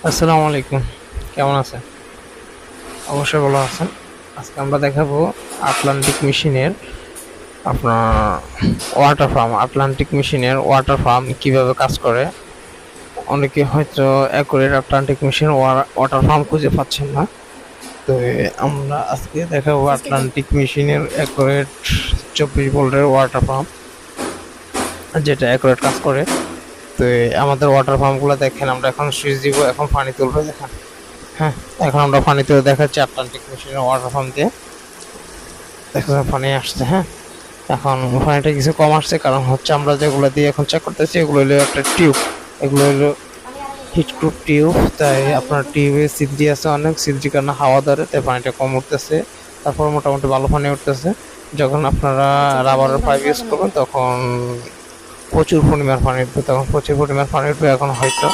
আসসালামু আলাইকুম। কেমন আছেন? অবশ্যই ভালো আছেন। আজকে আমরা দেখাবো আটলান্টিক মেশিনের আপনার আটলান্টিক মেশিনের ওয়াটার ফার্ম কিভাবে কাজ করে। অনেকে হয়তো accurate Atlantic machine water farm খুঁজে পাচ্ছেন না। তো আমরা আজকে দেখাবো আটলান্টিক মেশিনের অ্যাকুরেট 24 ভোল্টের ওয়াটার পাম্প, যেটা অ্যাকুরেট কাজ করে। তো আমাদের ওয়াটার পাম্পগুলো দেখেন, আমরা এখন সুইচ দিব, এখন পানি তুলবে দেখেন। হ্যাঁ, এখন আমরা পানি তুলে দেখাচ্ছি আটলান্টিক মেশিনের ওয়াটার পাম্প দিয়ে। দেখা যায় পানি আসছে। হ্যাঁ, এখন পানিটা কিছু কম আসছে, কারণ হচ্ছে আমরা যেগুলো দিয়ে এখন চেক করতেছি এগুলো হলো একটা টিউব। এগুলো হলো হিটপ্রুফ টিউব। তাই আপনার টিউবে ছিদ্রি আছে, অনেক ছিদ্রির কারণে হাওয়া ধরে, তাই পানিটা কম উঠতেছে। তারপর মোটামুটি ভালো পানি উঠতেছে। যখন আপনারা রাবারের পাইপ ইউজ করবেন তখন প্রচুর পরিমাণ পানি উঠবে, এখন হয়তো